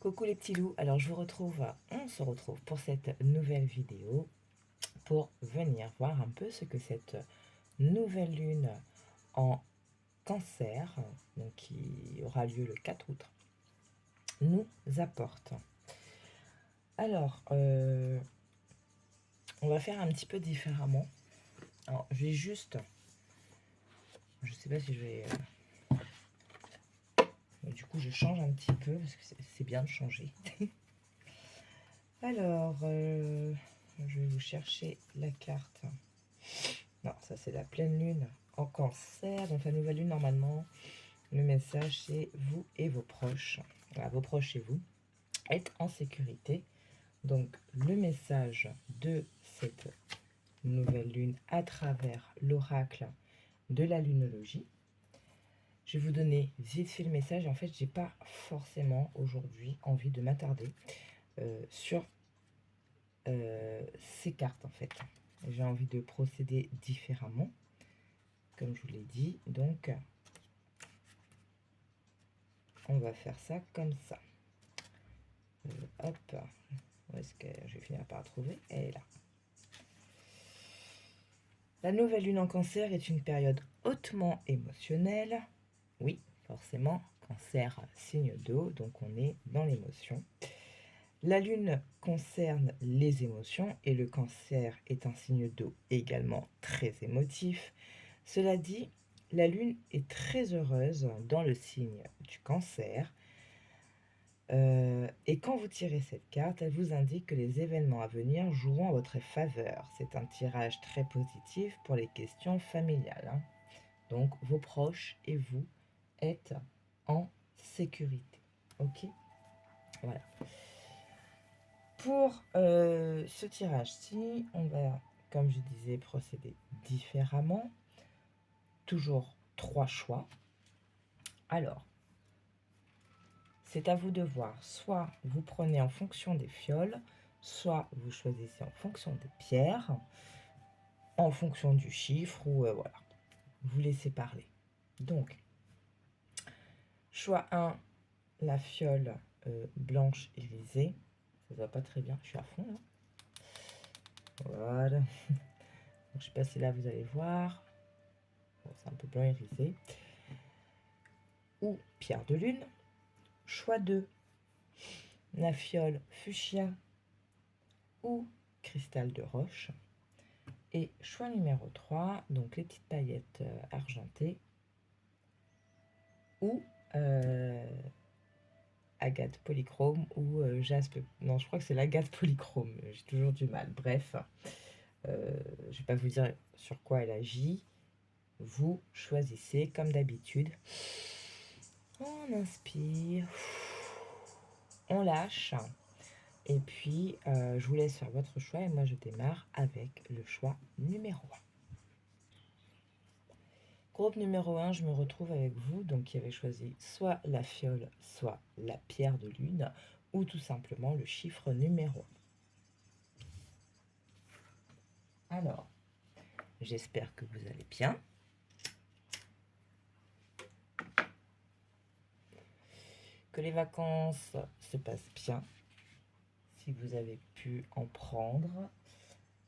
Coucou les petits loups, alors on se retrouve pour cette nouvelle vidéo pour venir voir un peu ce que cette nouvelle lune en cancer, donc qui aura lieu le 4 août, nous apporte. Alors, on va faire un petit peu différemment. Alors, je sais pas si je vais... du coup, je change un petit peu parce que c'est bien de changer. Alors, je vais vous chercher la carte. Non, ça c'est la pleine lune en cancer. Donc la nouvelle lune, normalement, le message c'est vous et vos proches. Voilà, vos proches et vous êtes en sécurité. Donc le message de cette nouvelle lune à travers l'oracle de la lunologie. Je vais vous donner vite fait le message. En fait, j'ai pas forcément aujourd'hui envie de m'attarder sur ces cartes en fait. J'ai envie de procéder différemment, comme je vous l'ai dit. Donc, on va faire ça comme ça. Hop, où est-ce que je vais finir par la trouver? Elle est là. La nouvelle lune en cancer est une période hautement émotionnelle. Oui, forcément, cancer, signe d'eau, donc on est dans l'émotion. La lune concerne les émotions et le cancer est un signe d'eau également très émotif. Cela dit, la lune est très heureuse dans le signe du cancer. Et quand vous tirez cette carte, elle vous indique que les événements à venir joueront en votre faveur. C'est un tirage très positif pour les questions familiales, hein. Donc, vos proches et vous êtes en sécurité. Ok? Voilà. Pour ce tirage-ci, on va, comme je disais, procéder différemment. Toujours 3 choix. Alors, c'est à vous de voir. Soit vous prenez en fonction des fioles, soit vous choisissez en fonction des pierres, en fonction du chiffre, ou voilà. Vous laissez parler. Donc, choix 1, la fiole blanche irisée. Ça ne va pas très bien, je suis à fond là. Voilà. Donc, je ne sais pas si là vous allez voir. Bon, c'est un peu blanc irisé. Ou pierre de lune. Choix 2, la fiole fuchsia ou cristal de roche. Et choix numéro 3, donc les petites paillettes argentées ou agate polychrome ou jaspe. Non, je crois que c'est l'agate polychrome. J'ai toujours du mal. Bref, je ne vais pas vous dire sur quoi elle agit. Vous choisissez comme d'habitude. On inspire, on lâche. Et puis, je vous laisse faire votre choix et moi je démarre avec le choix numéro 1. Groupe numéro 1, je me retrouve avec vous, donc qui avez choisi soit la fiole, soit la pierre de lune, ou tout simplement le chiffre numéro 1. Alors, j'espère que vous allez bien. Que les vacances se passent bien, si vous avez pu en prendre.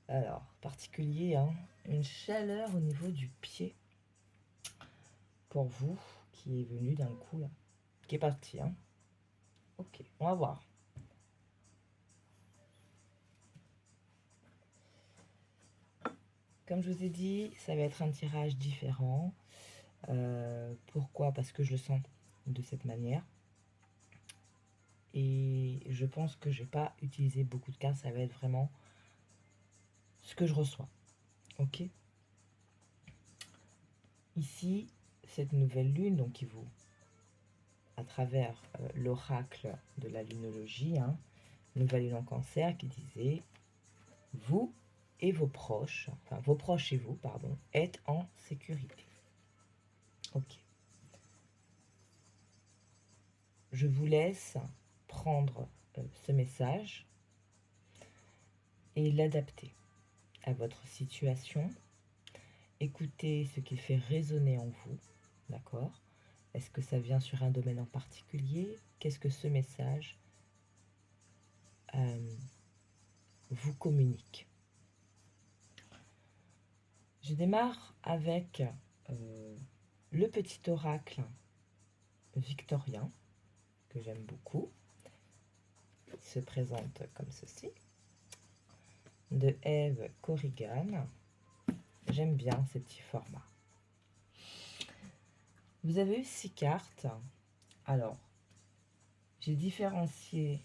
Alors, particulier, hein, une chaleur au niveau du pied pour vous qui est venu d'un coup là, qui est parti, hein. Ok, on va voir. Comme je vous ai dit, ça va être un tirage différent. Pourquoi? Parce que je le sens de cette manière. Et je pense que je vais pas utiliser beaucoup de cartes, ça va être vraiment ce que je reçois. Ok? Ici, cette nouvelle lune, donc qui vous, à travers l'oracle de la lunologie, hein, nouvelle lune en cancer, qui disait vous et vos proches, enfin vos proches et vous, pardon, êtes en sécurité. Ok. Je vous laisse prendre ce message et l'adapter à votre situation. Écoutez ce qui fait résonner en vous, d'accord? Est-ce que ça vient sur un domaine en particulier? Qu'est-ce que ce message vous communique. Je démarre avec le petit oracle victorien, que j'aime beaucoup. Il se présente comme ceci, de Eve Corrigan. J'aime bien ces petits formats. Vous avez eu 6 cartes. Alors, j'ai différencié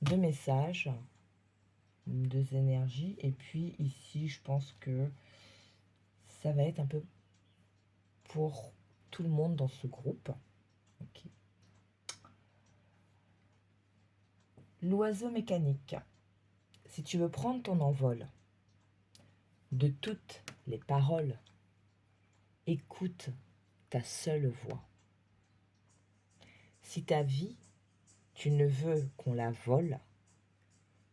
2 messages, 2 énergies, et puis ici, je pense que ça va être un peu pour tout le monde dans ce groupe. Okay. L'oiseau mécanique. Si tu veux prendre ton envol de toutes les paroles, écoute ta seule voix. Si ta vie, tu ne veux qu'on la vole,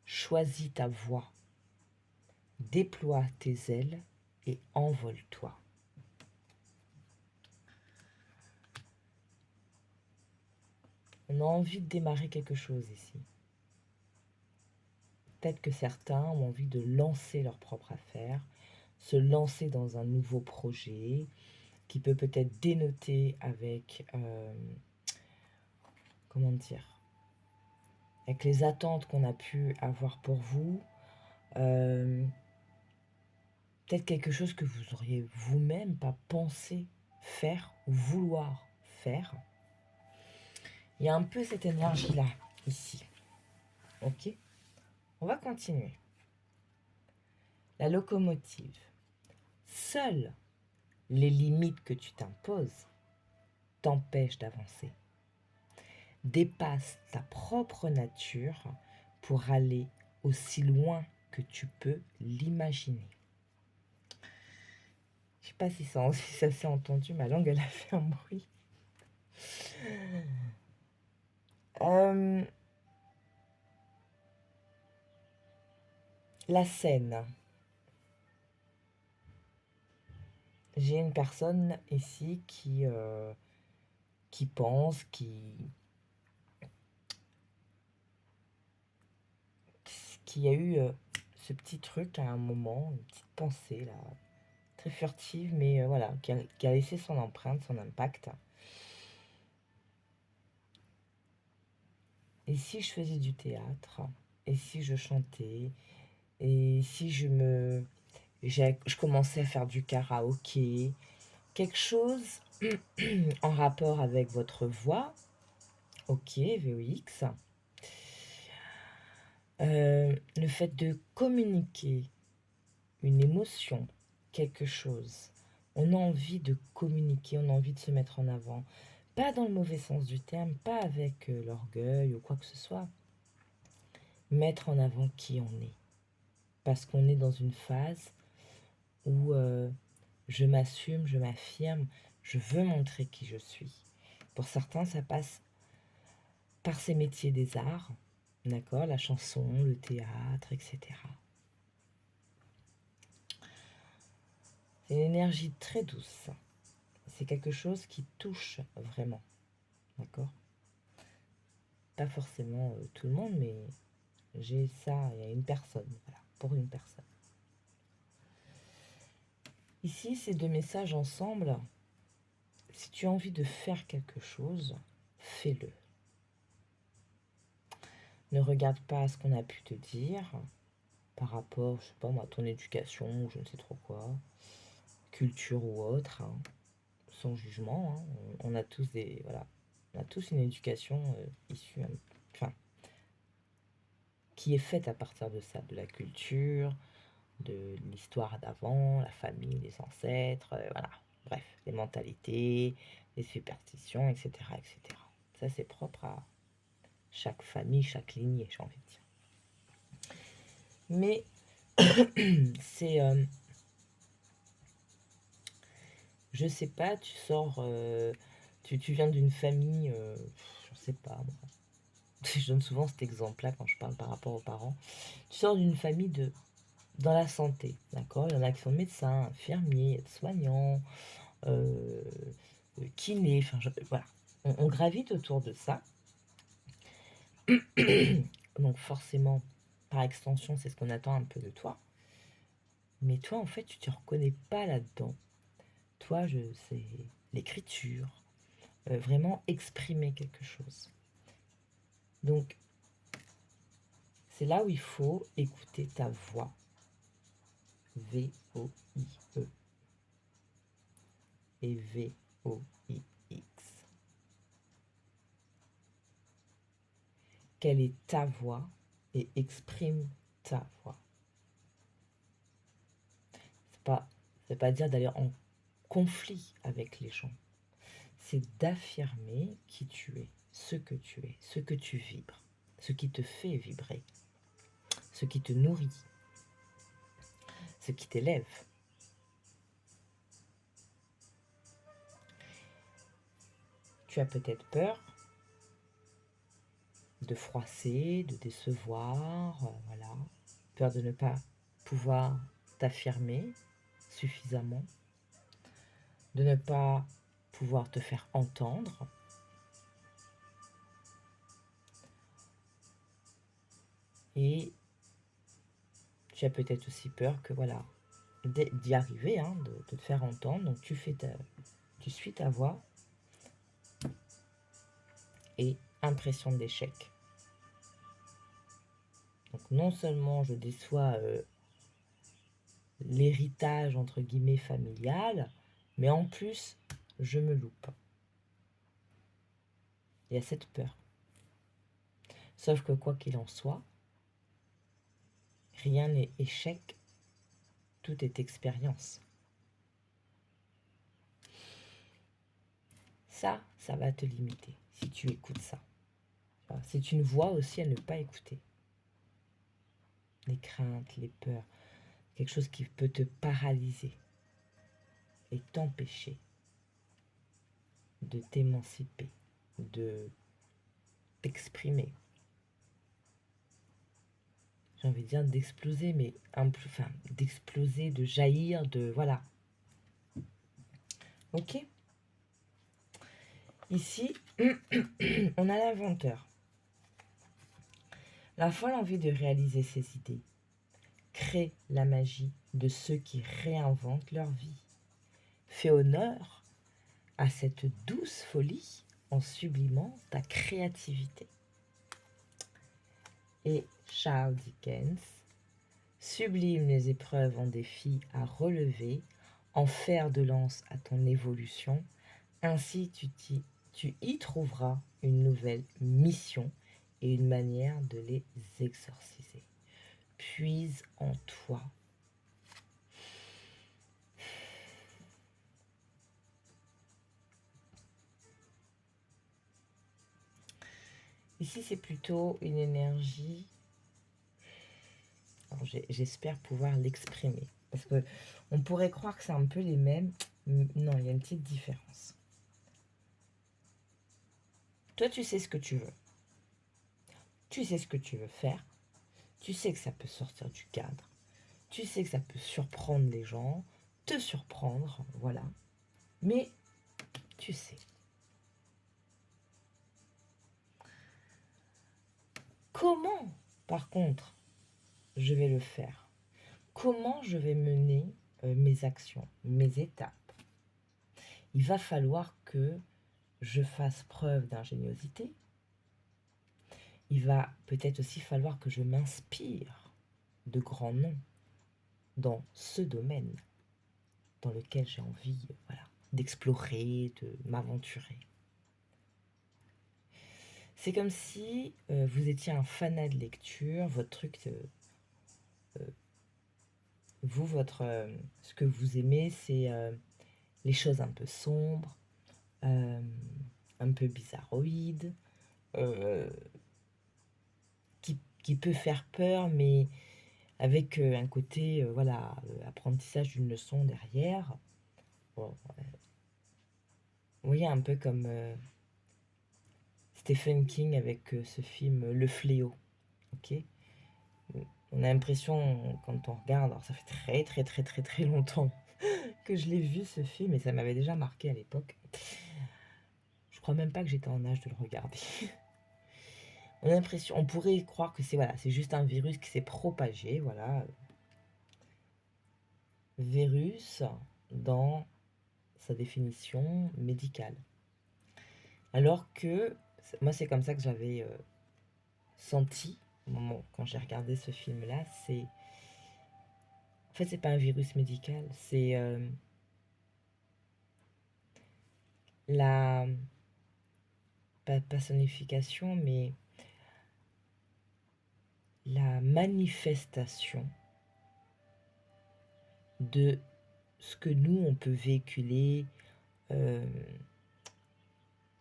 choisis ta voix, déploie tes ailes et envole-toi. On a envie de démarrer quelque chose ici. Peut-être que certains ont envie de lancer leur propre affaire, se lancer dans un nouveau projet qui peut peut-être dénoter avec, comment dire, avec les attentes qu'on a pu avoir pour vous. Peut-être quelque chose que vous auriez vous-même pas pensé faire ou vouloir faire. Il y a un peu cette énergie-là, ici. Ok ? On va continuer. La locomotive. Seules les limites que tu t'imposes t'empêchent d'avancer. Dépasse ta propre nature pour aller aussi loin que tu peux l'imaginer. Je sais pas si ça s'est entendu, ma langue elle a fait un bruit. La scène. J'ai une personne ici qui pense, qui a eu ce petit truc à un moment, une petite pensée là, très furtive, mais voilà, qui a laissé son empreinte, son impact. Et si je faisais du théâtre, et si je chantais, et si je commençais à faire du karaoké, quelque chose en rapport avec votre voix, ok, VOX. Le fait de communiquer une émotion, quelque chose, on a envie de communiquer, on a envie de se mettre en avant, pas dans le mauvais sens du terme, pas avec l'orgueil ou quoi que ce soit, mettre en avant qui on est, parce qu'on est dans une phase où je m'assume, je m'affirme, je veux montrer qui je suis. Pour certains, ça passe par ces métiers des arts, d'accord, la chanson, le théâtre, etc. C'est une énergie très douce. C'est quelque chose qui touche vraiment, d'accord. Pas forcément tout le monde, mais j'ai ça, il y a une personne, voilà, pour une personne. Ici, ces 2 messages ensemble, si tu as envie de faire quelque chose, fais-le. Ne regarde pas ce qu'on a pu te dire par rapport, je sais pas moi, à ton éducation ou je ne sais trop quoi, culture ou autre, hein, sans jugement. Hein. On a tous on a tous une éducation issue, enfin, qui est faite à partir de ça, de la culture, de l'histoire d'avant, la famille, les ancêtres, voilà. Bref, les mentalités, les superstitions, etc., etc. Ça, c'est propre à chaque famille, chaque lignée, j'ai envie de dire. Mais c'est... je sais pas, tu sors... tu viens d'une famille... je sais pas, moi. Je donne souvent cet exemple-là quand je parle par rapport aux parents. Tu sors d'une famille dans la santé, d'accord. Il y en a qui sont médecins, infirmiers, soignants, kinés, enfin, voilà. On gravite autour de ça. Donc forcément, par extension, c'est ce qu'on attend un peu de toi. Mais toi, en fait, tu ne te reconnais pas là-dedans. Toi, c'est l'écriture, vraiment exprimer quelque chose. Donc, c'est là où il faut écouter ta voix. V-O-I-E et V-O-I-X. Quelle est ta voix et exprime ta voix. Ça veut pas dire d'aller en conflit avec les gens. C'est d'affirmer qui tu es, ce que tu vibres, ce qui te fait vibrer, ce qui te nourrit, ce qui t'élève. Tu as peut-être peur de froisser, de décevoir, voilà. Peur de ne pas pouvoir t'affirmer suffisamment, de ne pas pouvoir te faire entendre. Et tu as peut-être aussi peur que, voilà, d'y arriver, hein, de te faire entendre. Donc tu suis ta voix et impression d'échec. Donc non seulement je déçois l'héritage entre guillemets familial, mais en plus je me loupe. Il y a cette peur. Sauf que quoi qu'il en soit, rien n'est échec, tout est expérience. Ça va te limiter si tu écoutes ça. C'est une voix aussi à ne pas écouter. Les craintes, les peurs, quelque chose qui peut te paralyser et t'empêcher de t'émanciper, de t'exprimer. J'ai envie de dire d'exploser, mais d'exploser, de jaillir, de voilà. Ok. Ici, on a l'inventeur. La folle envie de réaliser ses idées crée la magie de ceux qui réinventent leur vie. Fais honneur à cette douce folie en sublimant ta créativité. Et Charles Dickens, sublime les épreuves en défis à relever, en fer de lance à ton évolution, ainsi tu y trouveras une nouvelle mission et une manière de les exorciser. Puise en toi. Ici, c'est plutôt une énergie. J'espère pouvoir l'exprimer. Parce que on pourrait croire que c'est un peu les mêmes. Non, il y a une petite différence. Toi, tu sais ce que tu veux. Tu sais ce que tu veux faire. Tu sais que ça peut sortir du cadre. Tu sais que ça peut surprendre les gens, te surprendre, voilà. Mais tu sais. Comment, par contre, je vais le faire? Comment je vais mener mes actions, mes étapes? Il va falloir que je fasse preuve d'ingéniosité. Il va peut-être aussi falloir que je m'inspire de grands noms dans ce domaine dans lequel j'ai envie d'explorer, de m'aventurer. C'est comme si vous étiez un fanat de lecture, votre truc, ce que vous aimez, c'est les choses un peu sombres, un peu bizarroïdes, qui peut faire peur, mais avec un côté, apprentissage d'une leçon derrière. Bon, vous voyez, un peu comme Stephen King avec ce film Le Fléau. Ok, on a l'impression, quand on regarde, alors ça fait très très très très très longtemps que je l'ai vu ce film et ça m'avait déjà marqué à l'époque. Je crois même pas que j'étais en âge de le regarder. On a l'impression, on pourrait croire que c'est voilà, c'est juste un virus qui s'est propagé, voilà. Virus dans sa définition médicale. Alors que, moi c'est comme ça que j'avais senti au moment quand j'ai regardé ce film-là, c'est... En fait, c'est pas un virus médical, c'est la... Pas personnification, mais la manifestation de ce que nous, on peut véhiculer euh,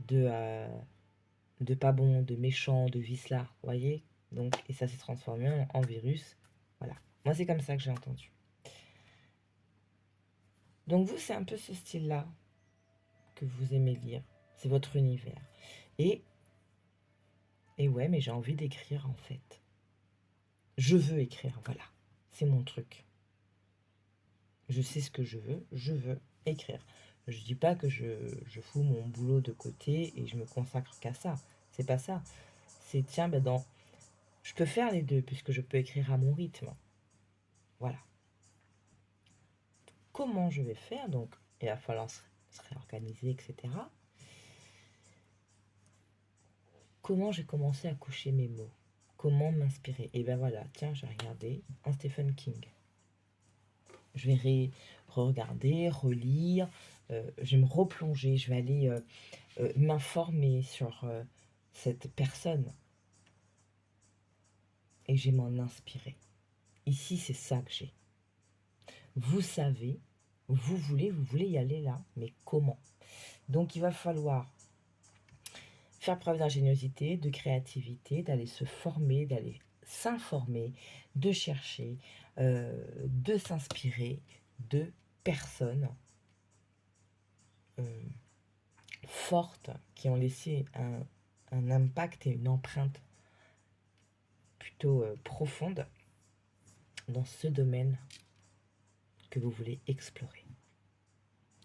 de, de pas bon, de méchant, de vicelard, vous voyez. Donc, et ça s'est transformé en virus. Voilà. Moi, c'est comme ça que j'ai entendu. Donc, vous, c'est un peu ce style-là que vous aimez lire. C'est votre univers. Et ouais, mais j'ai envie d'écrire, en fait. Je veux écrire, voilà. C'est mon truc. Je sais ce que je veux écrire. Je dis pas que je fous mon boulot de côté et je me consacre qu'à ça. C'est pas ça. C'est tiens, ben je peux faire les deux puisque je peux écrire à mon rythme. Voilà. Comment je vais faire? Donc, il va falloir se réorganiser, etc. Comment j'ai commencé à coucher mes mots? Comment m'inspirer? Et ben voilà, tiens, j'ai regardé un Stephen King. Je vais regarder, relire, je vais me replonger, je vais aller m'informer sur cette personne et je vais m'en inspirer. Ici, c'est ça que j'ai. Vous savez, vous voulez y aller là, mais comment? Donc, il va falloir faire preuve d'ingéniosité, de créativité, d'aller se former, d'aller s'informer, de chercher, de s'inspirer de personnes fortes qui ont laissé un impact et une empreinte plutôt profonde dans ce domaine que vous voulez explorer.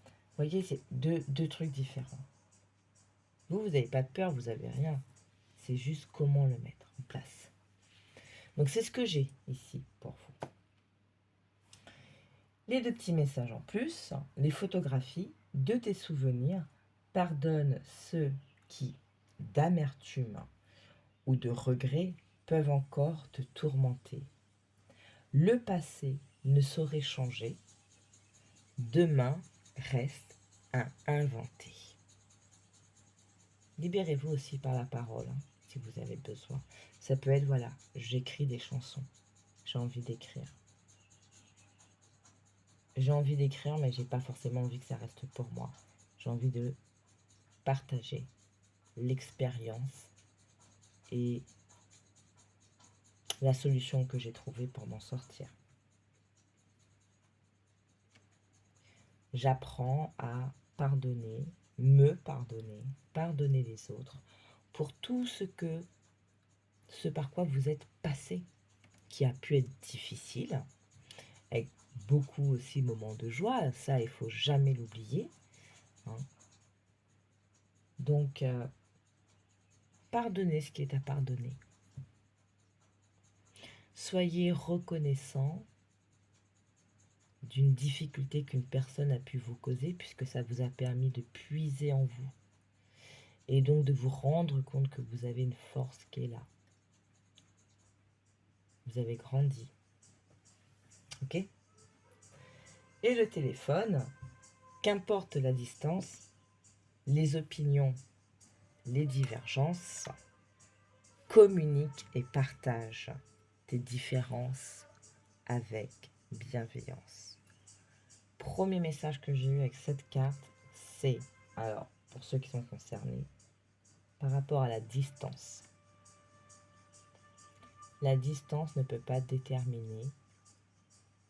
Vous voyez, c'est deux trucs différents. Vous n'avez pas de peur, vous n'avez rien. C'est juste comment le mettre en place. Donc c'est ce que j'ai ici pour vous. Les deux petits messages en plus, les photographies de tes souvenirs. Pardonne ceux qui, d'amertume ou de regret, peuvent encore te tourmenter. Le passé ne saurait changer. Demain reste à inventer. Libérez-vous aussi par la parole, hein, si vous avez besoin. Ça peut être, voilà, j'écris des chansons. J'ai envie d'écrire. J'ai envie d'écrire, mais j'ai pas forcément envie que ça reste pour moi. J'ai envie de partager l'expérience et la solution que j'ai trouvée pour m'en sortir. J'apprends à pardonner, me pardonner, pardonner les autres pour tout ce par quoi vous êtes passé, qui a pu être difficile, avec beaucoup aussi de moments de joie, ça il faut jamais l'oublier. Hein. Donc, pardonnez ce qui est à pardonner. Soyez reconnaissant d'une difficulté qu'une personne a pu vous causer, puisque ça vous a permis de puiser en vous. Et donc de vous rendre compte que vous avez une force qui est là. Vous avez grandi. Ok? Et le téléphone, qu'importe la distance, les opinions, les divergences, communique et partage tes différences avec bienveillance. Premier message que j'ai eu avec cette carte, c'est, alors, pour ceux qui sont concernés, par rapport à la distance. La distance ne peut pas déterminer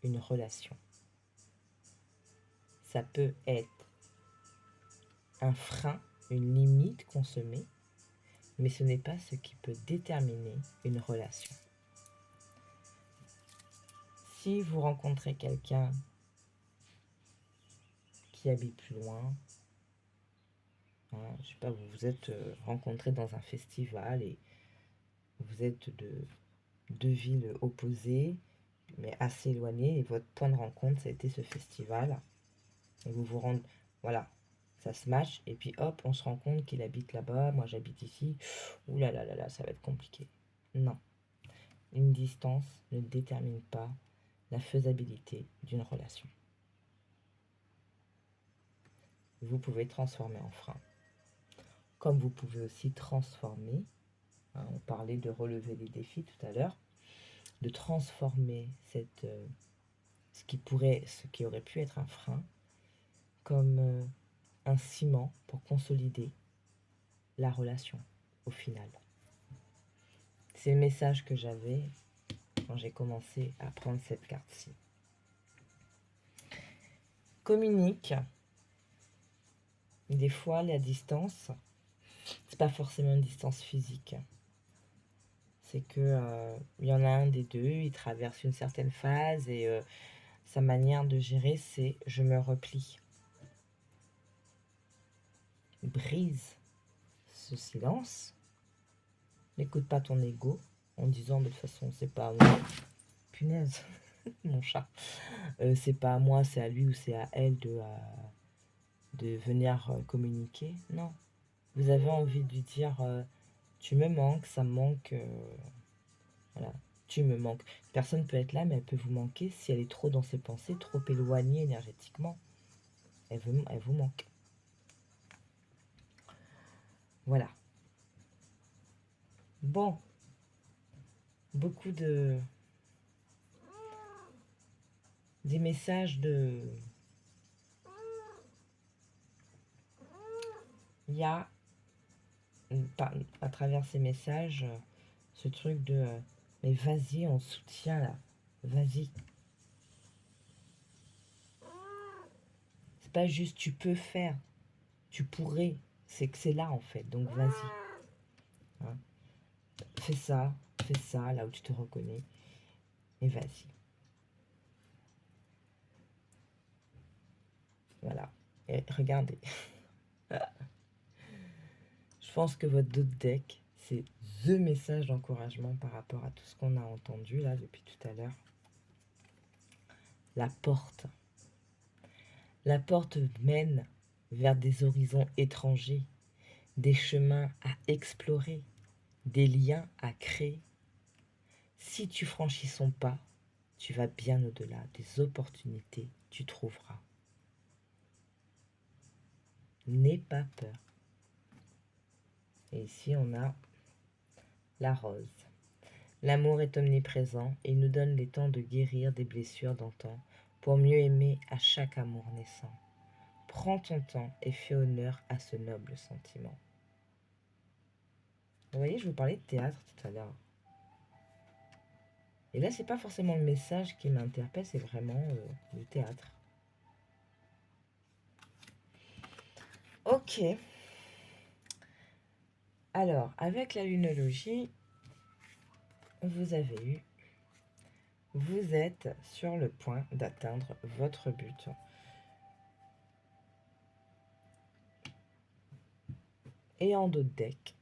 une relation. Ça peut être un frein, une limite qu'on se met, mais ce n'est pas ce qui peut déterminer une relation. Si vous rencontrez quelqu'un qui habite plus loin, hein, je sais pas, vous vous êtes rencontrés dans un festival et Vous êtes de deux villes opposées, mais assez éloignées, et votre point de rencontre, ça a été ce festival. Et vous vous rendez, voilà, ça se match, et puis hop, on se rend compte qu'il habite là-bas, moi j'habite ici. Ouh là là là là, ça va être compliqué. Non, une distance ne détermine pas la faisabilité d'une relation. Vous pouvez transformer en frein. Comme vous pouvez aussi transformer, hein, on parlait de relever les défis tout à l'heure, de transformer ce qui aurait pu être un frein comme un ciment pour consolider la relation au final. C'est le message que j'avais quand j'ai commencé à prendre cette carte-ci. Communique. Des fois, la distance, c'est pas forcément une distance physique. C'est que il y en a un des deux, il traverse une certaine phase et sa manière de gérer, c'est je me replie. Brise ce silence. N'écoute pas ton ego en disant de toute façon c'est pas à moi. Punaise, mon chat. C'est pas à moi, c'est à lui ou c'est à elle de venir communiquer. Non. Vous avez envie de lui dire tu me manques, ça me manque. Voilà, tu me manques. Personne peut être là, mais elle peut vous manquer si elle est trop dans ses pensées, trop éloignée énergétiquement. Elle vous manque. Voilà. Bon. Beaucoup des messages de... Il y a, à travers ces messages, ce truc de mais vas-y, on soutient là. Vas-y. C'est pas juste tu peux faire, tu pourrais. C'est que c'est là en fait. Donc vas-y. Hein. Fais ça là où tu te reconnais. Et vas-y. Voilà. Et regardez. Je pense que votre dos de deck, c'est the message d'encouragement par rapport à tout ce qu'on a entendu là depuis tout à l'heure. La porte. La porte mène vers des horizons étrangers, des chemins à explorer, des liens à créer. Si tu franchis son pas, tu vas bien au-delà des opportunités, tu trouveras. N'aie pas peur. Et ici, on a la rose. L'amour est omniprésent et il nous donne les temps de guérir des blessures d'antan pour mieux aimer à chaque amour naissant. Prends ton temps et fais honneur à ce noble sentiment. Vous voyez, je vous parlais de théâtre tout à l'heure. Et là, c'est pas forcément le message qui m'interpelle, c'est vraiment le théâtre. Ok. Alors, avec la lunologie, vous êtes sur le point d'atteindre votre but. Et en dos de deck,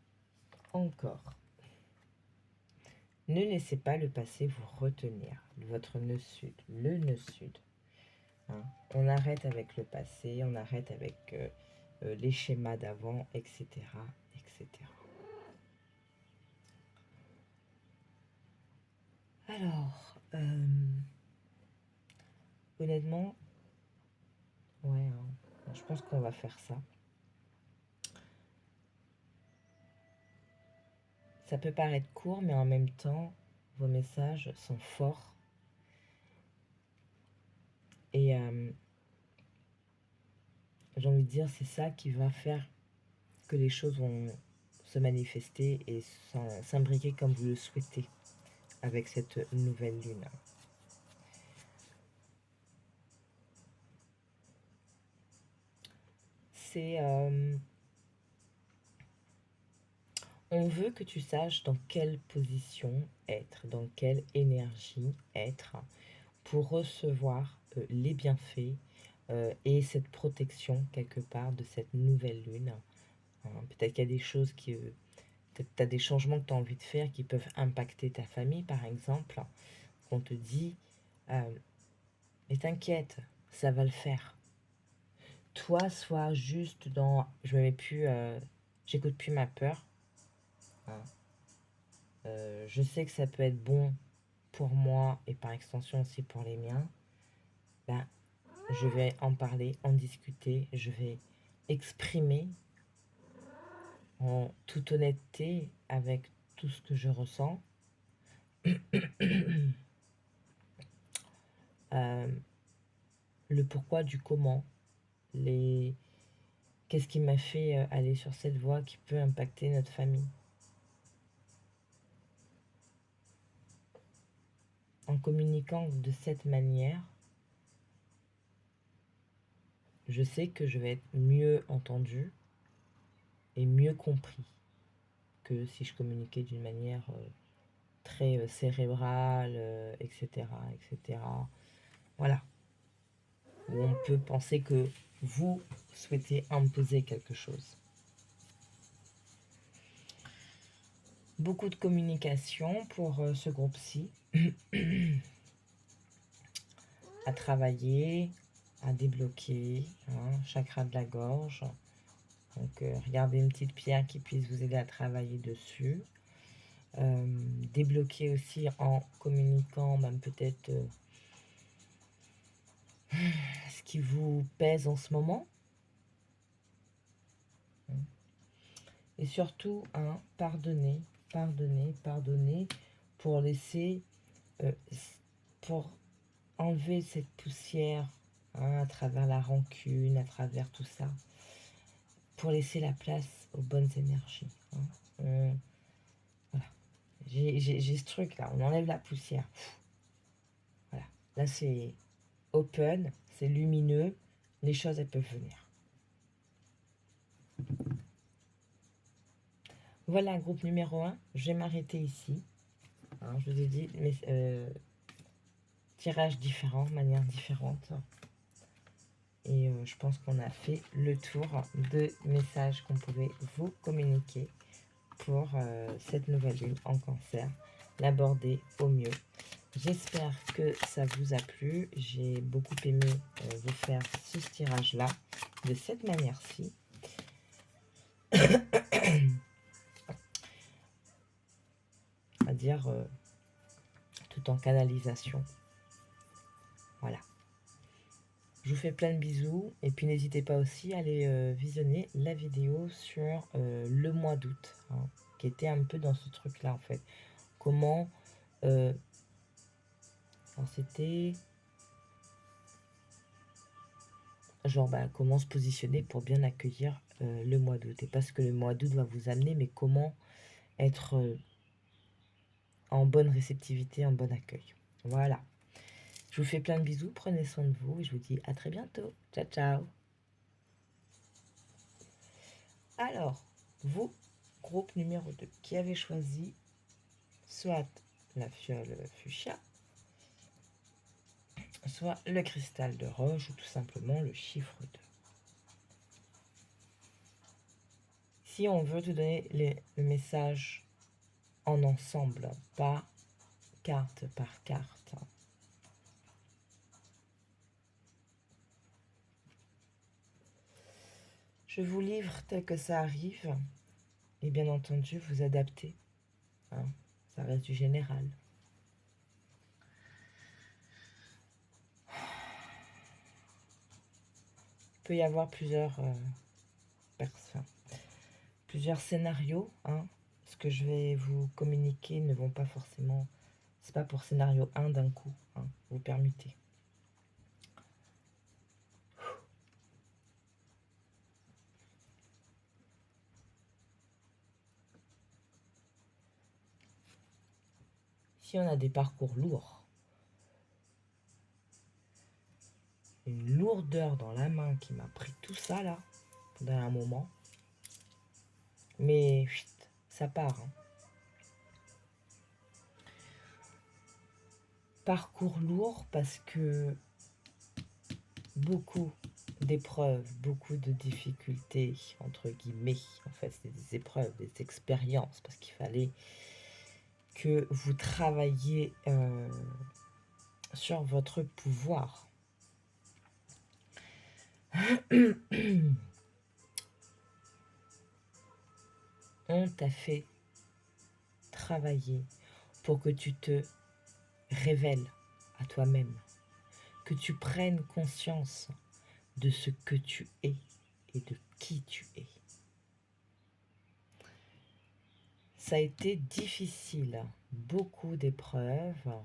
encore. Ne laissez pas le passé vous retenir. Votre nœud sud, le nœud sud. Hein. On arrête avec le passé, on arrête avec les schémas d'avant, etc., etc. Alors, honnêtement, ouais, hein, je pense qu'on va faire ça. Ça peut paraître court, mais en même temps, vos messages sont forts. Et j'ai envie de dire, c'est ça qui va faire que les choses vont se manifester et s'imbriquer comme vous le souhaitez avec cette nouvelle lune. C'est... on veut que tu saches dans quelle position être, dans quelle énergie être pour recevoir les bienfaits et cette protection quelque part de cette nouvelle lune. Hein, peut-être qu'il y a des choses Peut-être tu as des changements que tu as envie de faire qui peuvent impacter ta famille, par exemple. Qu'on te dit, mais t'inquiète, ça va le faire. Toi, sois juste dans, je me mets plus, j'écoute plus ma peur. Hein. Je sais que ça peut être bon pour moi et par extension aussi pour les miens. Ben, je vais en parler, en discuter, je vais exprimer en toute honnêteté avec tout ce que je ressens. Le pourquoi du comment, qu'est-ce qui m'a fait aller sur cette voie qui peut impacter notre famille. En communiquant de cette manière, je sais que je vais être mieux entendue et mieux compris que si je communiquais d'une manière très cérébrale, etc., etc. Voilà. Où on peut penser que vous souhaitez imposer quelque chose. Beaucoup de communication pour ce groupe-ci. À travailler, à débloquer, hein, chakra de la gorge. Donc regardez une petite pierre qui puisse vous aider à travailler dessus. Débloquer aussi en communiquant même peut-être ce qui vous pèse en ce moment. Et surtout, hein, pardonner, pardonner, pardonner pour laisser, pour enlever cette poussière hein, à travers la rancune, à travers tout ça, pour laisser la place aux bonnes énergies. Hein. Voilà. J'ai ce truc là, on enlève la poussière. Voilà. Là c'est open, c'est lumineux, les choses elles peuvent venir. Voilà, groupe numéro 1, je vais m'arrêter ici. Hein, je vous ai dit, mais tirages différents, manières différentes. Et je pense qu'on a fait le tour de messages qu'on pouvait vous communiquer pour cette nouvelle lune en cancer. L'aborder au mieux. J'espère que ça vous a plu. J'ai beaucoup aimé vous faire ce tirage-là de cette manière-ci. À dire tout en canalisation. Voilà. Je vous fais plein de bisous et puis n'hésitez pas aussi à aller visionner la vidéo sur le mois d'août, hein, qui était un peu dans ce truc-là en fait. Comment c'était genre comment se positionner pour bien accueillir le mois d'août. Et pas ce que le mois d'août va vous amener, mais comment être en bonne réceptivité, en bon accueil. Voilà. Je vous fais plein de bisous, prenez soin de vous et je vous dis à très bientôt. Ciao, ciao. Alors, vous, groupe numéro 2, qui avez choisi soit la fiole fuchsia, soit le cristal de roche ou tout simplement le chiffre 2. Si on veut te donner le message en ensemble, pas carte par carte, je vous livre tel que ça arrive et bien entendu vous adaptez. Hein, ça reste du général. Il peut y avoir plusieurs scénarios. Hein. Ce que je vais vous communiquer ne vont pas forcément... C'est pas pour scénario 1 d'un coup. Hein, vous permettez. Si on a des parcours lourds, une lourdeur dans la main qui m'a pris tout ça là, pendant un moment, mais ça part. Hein. Parcours lourd parce que beaucoup d'épreuves, beaucoup de difficultés, entre guillemets. En fait, c'est des épreuves, des expériences, parce qu'il fallait que vous travailliez sur votre pouvoir. On t'a fait travailler pour que tu te révèles à toi-même, que tu prennes conscience de ce que tu es et de qui tu es. Ça a été difficile, beaucoup d'épreuves,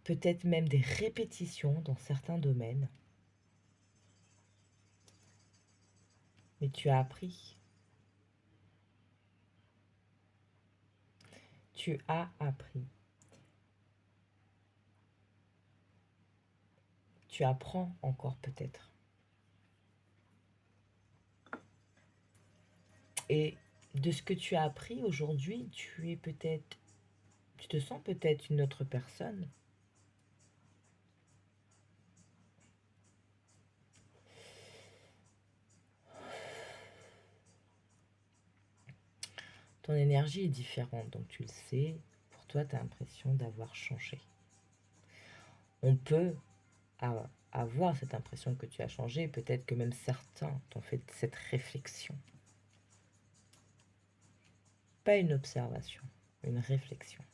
peut-être même des répétitions dans certains domaines. Mais tu as appris. Tu as appris. Tu apprends encore peut-être. Et de ce que tu as appris aujourd'hui, tu te sens peut-être une autre personne. Ton énergie est différente, donc tu le sais. Pour toi, tu as l'impression d'avoir changé. On peut avoir cette impression que tu as changé, peut-être que même certains t'ont fait cette réflexion. Pas une observation, une réflexion.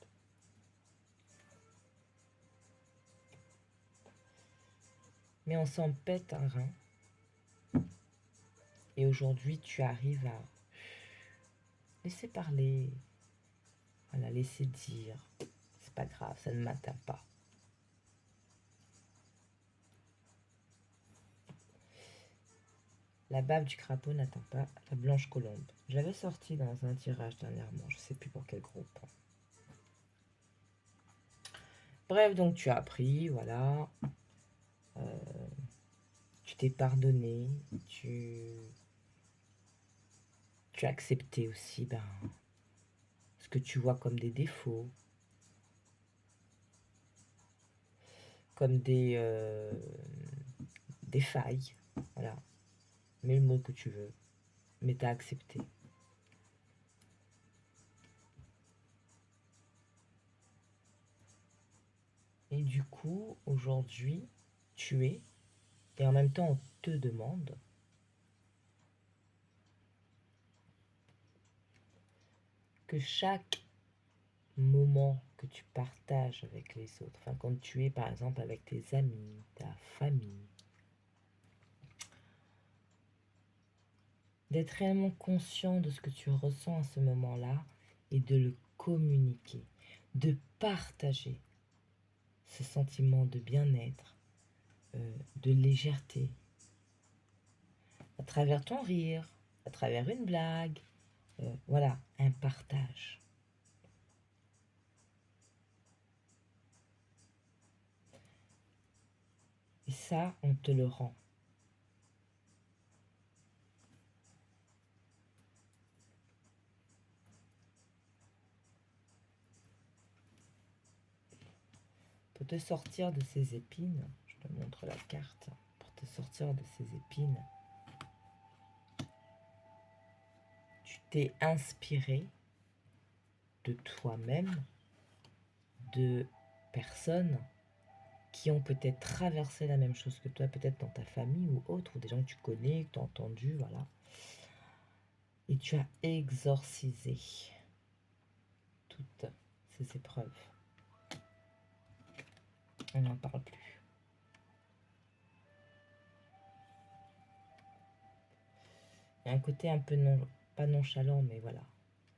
Mais on s'en pète un rein. Et aujourd'hui, tu arrives à laisser parler, voilà, laisser dire. C'est pas grave, ça ne m'atteint pas. La bave du crapaud n'atteint pas la blanche colombe. Je l'avais sortie dans un tirage dernièrement, je sais plus pour quel groupe. Bref, donc tu as appris, voilà. Tu t'es pardonné, tu as accepté aussi ce que tu vois comme des défauts, comme des failles, voilà. Mets le mot que tu veux, mais tu as accepté. Et du coup, aujourd'hui, tu es, et en même temps on te demande que chaque moment que tu partages avec les autres, enfin quand tu es par exemple avec tes amis, ta famille, d'être réellement conscient de ce que tu ressens à ce moment-là et de le communiquer, de partager ce sentiment de bien-être, de légèreté, à travers ton rire, à travers une blague, voilà, un partage. Et ça, on te le rend. Pour te sortir de ces épines, je te montre la carte, pour te sortir de ces épines, tu t'es inspiré de toi-même, de personnes qui ont peut-être traversé la même chose que toi, peut-être dans ta famille ou autre, ou des gens que tu connais, que tu as entendu, voilà. Et tu as exorcisé toutes ces épreuves. On n'en parle plus. Il y a un côté un peu pas nonchalant, mais voilà,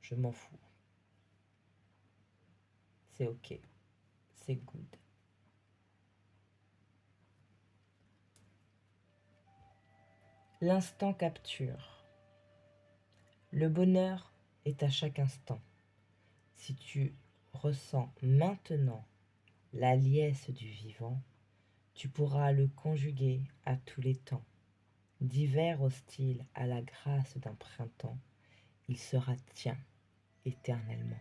je m'en fous. C'est ok, c'est good. L'instant capture. Le bonheur est à chaque instant. Si tu ressens maintenant la liesse du vivant, tu pourras le conjuguer à tous les temps. D'hiver hostile à la grâce d'un printemps, il sera tien éternellement.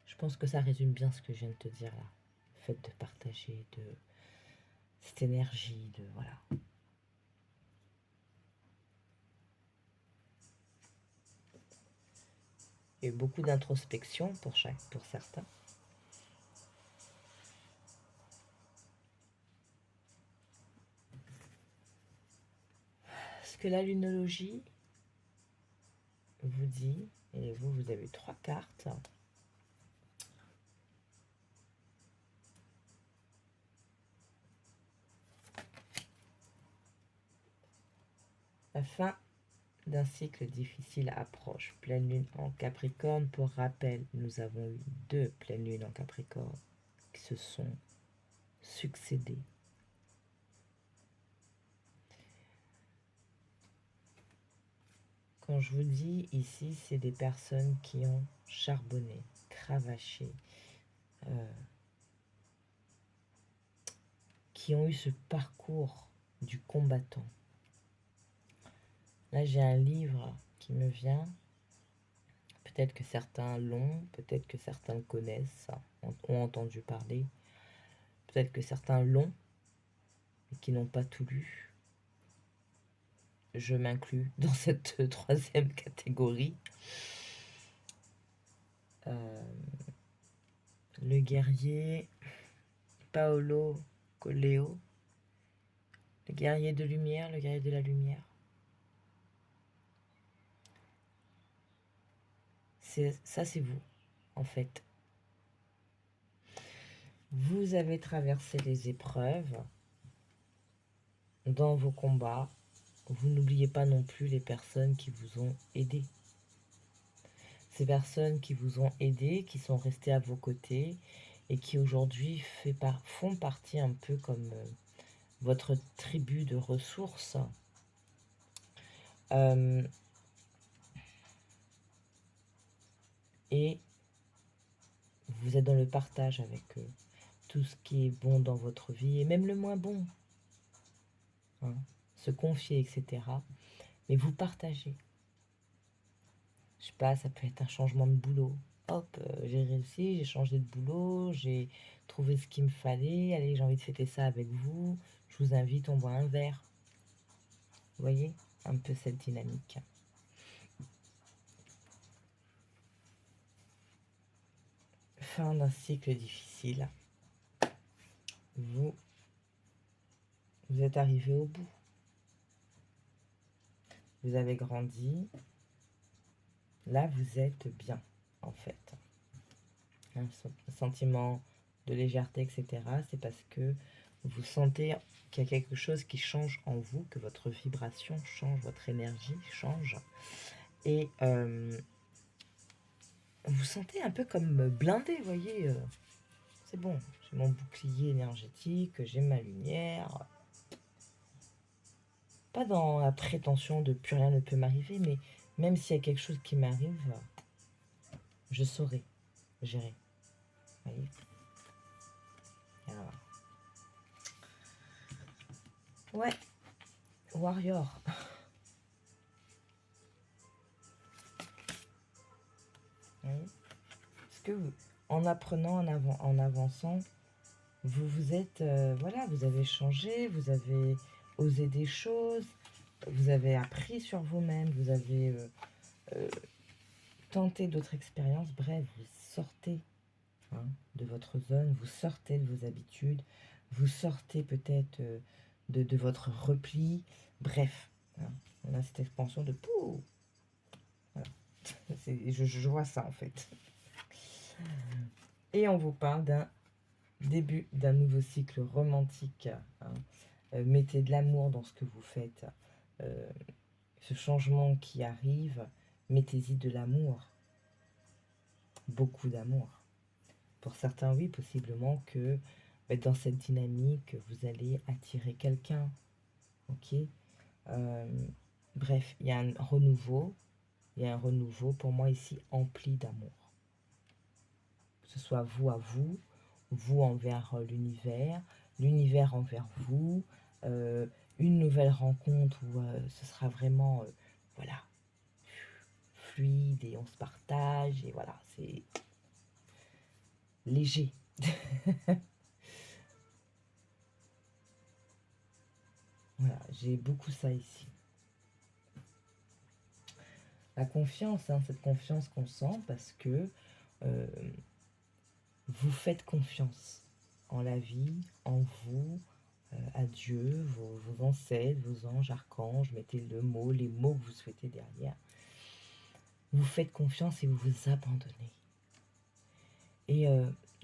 Je pense que ça résume bien ce que je viens de te dire là. Le fait de partager, cette énergie de voilà. Il y a eu beaucoup d'introspection pour certains. Ce que la lunologie vous dit, et vous avez 3 cartes. La fin d'un cycle difficile approche. Pleine lune en Capricorne. Pour rappel, nous avons eu 2 pleines lunes en Capricorne qui se sont succédées. Quand je vous dis ici, c'est des personnes qui ont charbonné, cravaché, qui ont eu ce parcours du combattant. Là, j'ai un livre qui me vient. Peut-être que certains l'ont, peut-être que certains le connaissent, ont entendu parler. Peut-être que certains l'ont, mais qui n'ont pas tout lu. Je m'inclus dans cette 3e catégorie. Le guerrier Paolo Coelho, le guerrier de lumière, le guerrier de la lumière. Ça, c'est vous, en fait. Vous avez traversé les épreuves dans vos combats. Vous n'oubliez pas non plus les personnes qui vous ont aidé. Ces personnes qui vous ont aidé, qui sont restées à vos côtés et qui aujourd'hui font partie un peu comme votre tribu de ressources. Et vous êtes dans le partage avec eux. Tout ce qui est bon dans votre vie et même le moins bon. Hein, se confier, etc. Mais vous partagez. Je sais pas, ça peut être un changement de boulot. Hop, j'ai réussi, j'ai changé de boulot, j'ai trouvé ce qu'il me fallait. Allez, j'ai envie de fêter ça avec vous. Je vous invite, on boit un verre. Vous voyez un peu cette dynamique. Fin d'un cycle difficile. Vous êtes arrivé au bout. Vous avez grandi. Là, vous êtes bien, en fait. Un sentiment de légèreté, etc. C'est parce que vous sentez qu'il y a quelque chose qui change en vous, que votre vibration change, votre énergie change. Et vous sentez un peu comme blindé, vous voyez. C'est bon, j'ai mon bouclier énergétique, j'ai ma lumière. Pas dans la prétention de plus rien ne peut m'arriver, mais même s'il y a quelque chose qui m'arrive, je saurai gérer. Vous voyez. Alors. Ouais, Warrior. Est-ce que vous, en apprenant, en avançant, vous êtes, voilà, vous avez changé, vous avez osé des choses, vous avez appris sur vous-même, vous avez tenté d'autres expériences, bref, vous sortez de votre zone, vous sortez de vos habitudes, vous sortez peut-être de votre repli, bref, on a cette expansion de pouh. Voilà. Je vois ça en fait. Et on vous parle d'un début d'un nouveau cycle romantique. Mettez de l'amour dans ce que vous faites. Ce changement qui arrive, mettez-y de l'amour. Beaucoup d'amour. Pour certains, oui, possiblement que dans cette dynamique, vous allez attirer quelqu'un. Ok. Bref, il y a un renouveau. Il y a un renouveau pour moi ici empli d'amour. Que ce soit vous à vous, vous envers l'univers, l'univers envers vous, une nouvelle rencontre où ce sera vraiment voilà, fluide et on se partage et voilà, c'est léger. Voilà, j'ai beaucoup ça ici. La confiance, hein, cette confiance qu'on sent parce que vous faites confiance en la vie, en vous, à Dieu, vos ancêtres, vos anges, archanges, mettez le mot, les mots que vous souhaitez derrière. Vous faites confiance et vous vous abandonnez. Et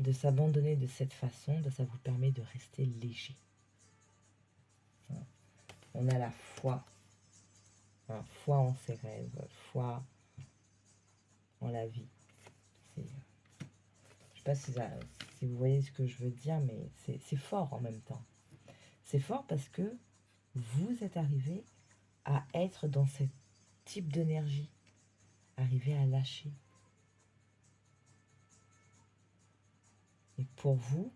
de s'abandonner de cette façon, ça vous permet de rester léger. On a la foi, hein, foi en ses rêves, foi en la vie. Je ne sais pas si vous voyez ce que je veux dire, mais c'est fort en même temps. C'est fort parce que vous êtes arrivé à être dans ce type d'énergie, arriver à lâcher. Et pour vous,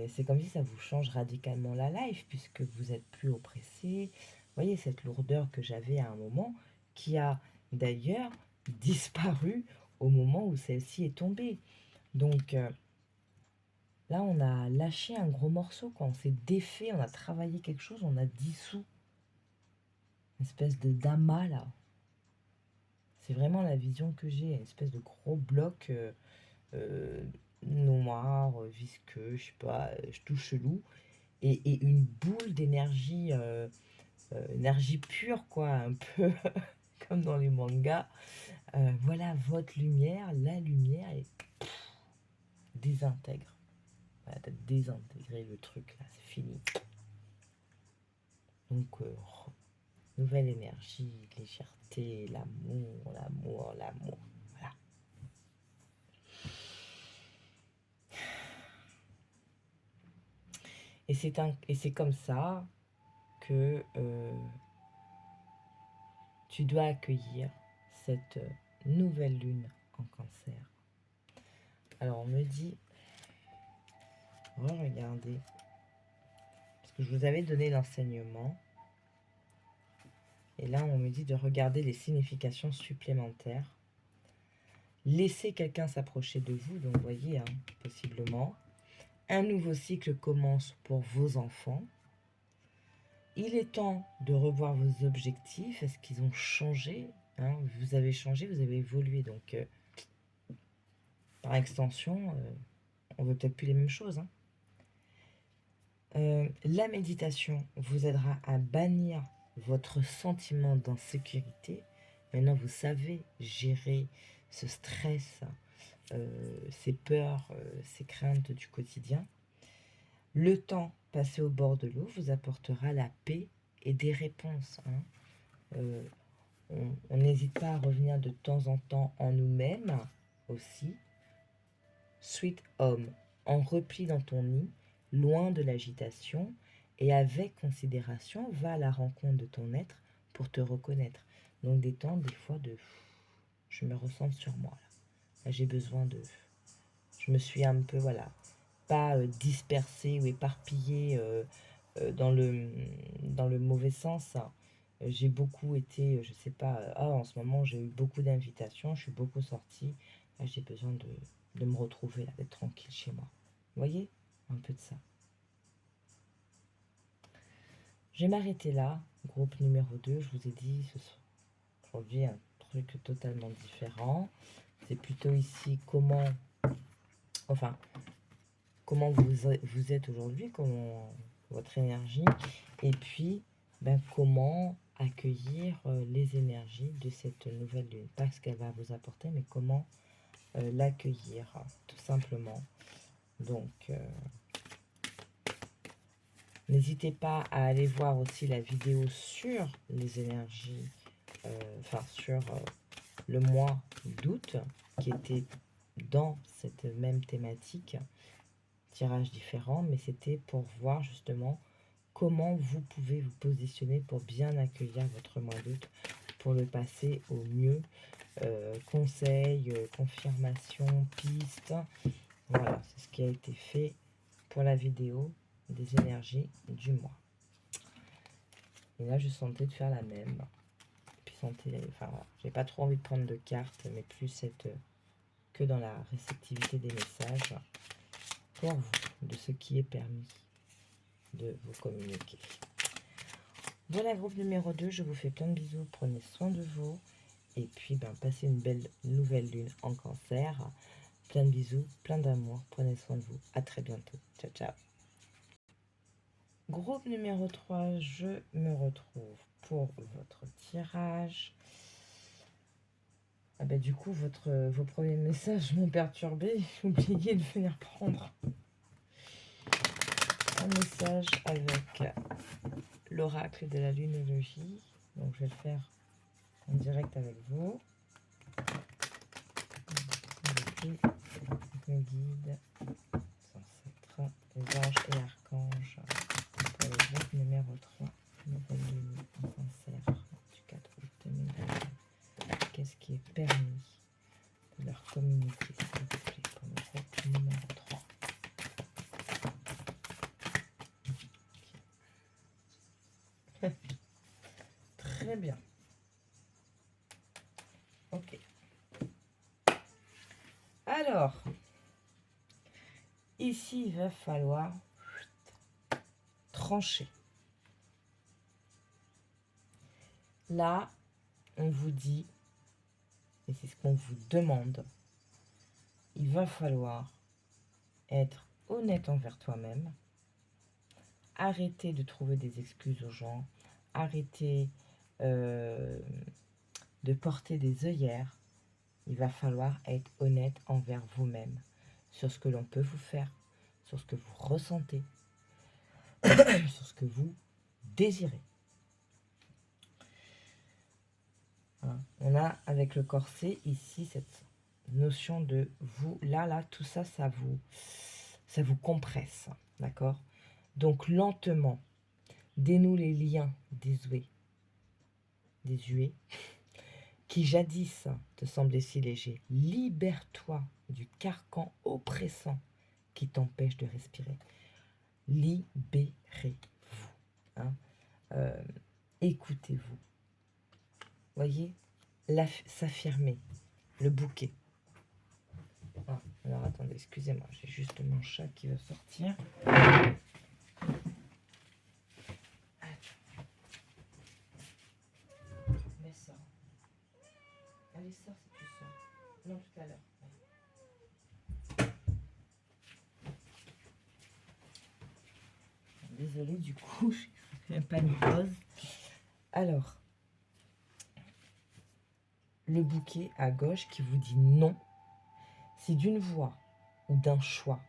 c'est comme si ça vous change radicalement la life, puisque vous n'êtes plus oppressé. Vous voyez cette lourdeur que j'avais à un moment, qui a d'ailleurs disparu au moment où celle-ci est tombée. Donc là, on a lâché un gros morceau, quoi. On s'est défait, on a travaillé quelque chose, on a dissous. Une espèce de d'amas, là. C'est vraiment la vision que j'ai, une espèce de gros bloc noir, visqueux, je sais pas, tout chelou. Et une boule d'énergie, énergie pure, quoi, un peu comme dans les mangas. Voilà votre lumière, la lumière, et désintègre. Voilà, t'as désintégré le truc, là, c'est fini. Donc, nouvelle énergie, légèreté, l'amour, l'amour, l'amour. Voilà. Et c'est comme ça que tu dois accueillir cette nouvelle lune en cancer. Alors on me dit, regardez, parce que je vous avais donné l'enseignement, et là on me dit de regarder les significations supplémentaires. Laissez quelqu'un s'approcher de vous, donc vous voyez, hein, possiblement. Un nouveau cycle commence pour vos enfants. Il est temps de revoir vos objectifs. Est-ce qu'ils ont changé, hein? Vous avez changé, vous avez évolué. Donc, par extension, on ne veut peut-être plus les mêmes choses. Hein. La méditation vous aidera à bannir votre sentiment d'insécurité. Maintenant, vous savez gérer ce stress, ces peurs, ces craintes du quotidien. Le temps passé au bord de l'eau vous apportera la paix et des réponses. Hein. On n'hésite pas à revenir de temps en temps en nous-mêmes aussi. Sweet Home, en repli dans ton nid, loin de l'agitation, et avec considération, va à la rencontre de ton être pour te reconnaître. Donc des temps, des fois, de je me ressens sur moi. Là, j'ai besoin de... Je me suis un peu, voilà, pas dispersée ou éparpillée dans le mauvais sens. J'ai beaucoup été, je sais pas, en ce moment j'ai eu beaucoup d'invitations, je suis beaucoup sortie. Là, j'ai besoin de me retrouver, là, d'être tranquille chez moi. Vous voyez? Un peu de ça. Je vais m'arrêter là. Groupe numéro 2, je vous ai dit, aujourd'hui un truc totalement différent. C'est plutôt ici comment vous êtes aujourd'hui, comment votre énergie, et puis comment accueillir les énergies de cette nouvelle lune. Pas ce qu'elle va vous apporter, mais comment l'accueillir, tout simplement. Donc, n'hésitez pas à aller voir aussi la vidéo sur les énergies, sur le mois d'août, qui était dans cette même thématique, tirage différent, mais c'était pour voir justement comment vous pouvez vous positionner pour bien accueillir votre mois d'août, pour le passer au mieux. Conseils, confirmations, pistes. Voilà, c'est ce qui a été fait pour la vidéo des énergies du mois. Et là, je sentais de faire la même. Puis j'ai pas trop envie de prendre de cartes, mais plus être que dans la réceptivité des messages pour vous, de ce qui est permis. de vous communiquer. Voilà, groupe numéro 2, je vous fais plein de bisous, prenez soin de vous. Et puis, passez une belle nouvelle lune en Cancer. Plein de bisous, plein d'amour, prenez soin de vous. À très bientôt. Ciao, ciao. Groupe numéro 3, je me retrouve pour votre tirage. Ah du coup, vos premiers messages m'ont perturbé. J'ai oublié de venir prendre un message avec l'oracle de la lunologie. Donc, je vais le faire en direct avec vous. Mes guides, ancêtres, les anges et archanges pour le groupe numéro 3, nouvelle lune en Cancer du 4 août 2020. Qu'est-ce qui est permis de leur communiquer, s'il vous plaît, pour le groupe numéro 3? Okay. Très bien. Ok. Alors, ici, il va falloir trancher. Là, on vous dit, et c'est ce qu'on vous demande, il va falloir être honnête envers toi-même, arrêter de trouver des excuses aux gens, arrêter de porter des œillères. Il va falloir être honnête envers vous-même sur ce que l'on peut vous faire, sur ce que vous ressentez, sur ce que vous désirez. Voilà. On a avec le corset ici cette notion de vous, là, tout ça, ça vous compresse, d'accord? Donc lentement, dénoue les liens désuets, qui jadis te semblaient si légers. Libère-toi du carcan oppressant qui t'empêche de respirer. Libérez-vous. Hein? Écoutez-vous. Voyez, s'affirmer, le bouquet. Ah, alors attendez, excusez-moi, j'ai juste mon chat qui veut sortir. Mais ça. Allez, sors si tu sors. Non, tout à l'heure. Désolée, du coup, je fais pas une pause. Alors, le bouquet à gauche qui vous dit non. Si d'une voix ou d'un choix,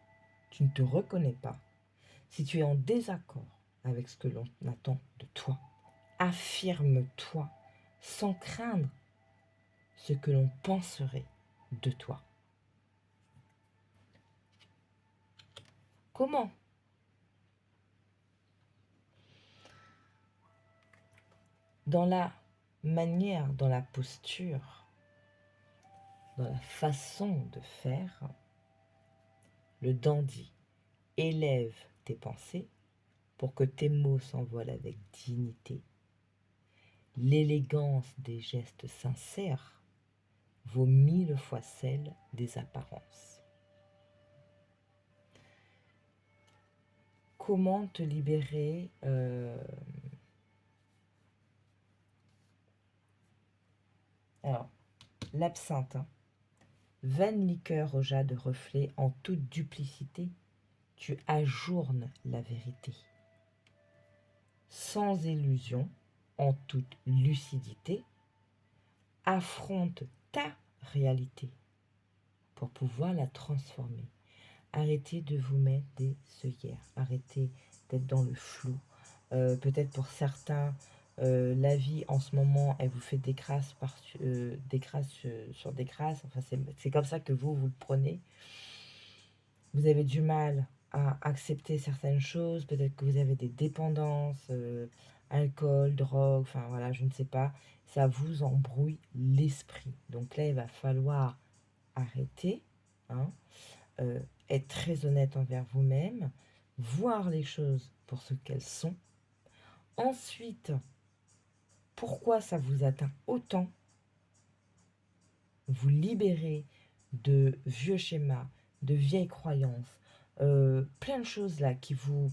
tu ne te reconnais pas, si tu es en désaccord avec ce que l'on attend de toi, affirme-toi sans craindre ce que l'on penserait de toi. Comment? Dans la manière, dans la posture, dans la façon de faire, le dandy élève tes pensées pour que tes mots s'envolent avec dignité. L'élégance des gestes sincères vaut 1000 fois celle des apparences. Comment te libérer Alors, l'absinthe, vaine liqueur au jade reflet, en toute duplicité, tu ajournes la vérité. Sans illusion, en toute lucidité, affronte ta réalité pour pouvoir la transformer. Arrêtez de vous mettre des œillères, arrêtez d'être dans le flou. Peut-être pour certains, la vie en ce moment, elle vous fait des crasses sur des crasses. Enfin, c'est comme ça que vous le prenez. Vous avez du mal à accepter certaines choses. Peut-être que vous avez des dépendances, alcool, drogue, enfin voilà, je ne sais pas. Ça vous embrouille l'esprit. Donc là, il va falloir arrêter, hein, être très honnête envers vous-même, voir les choses pour ce qu'elles sont. Ensuite, pourquoi ça vous atteint autant? Vous libérer de vieux schémas, de vieilles croyances, plein de choses là qui vous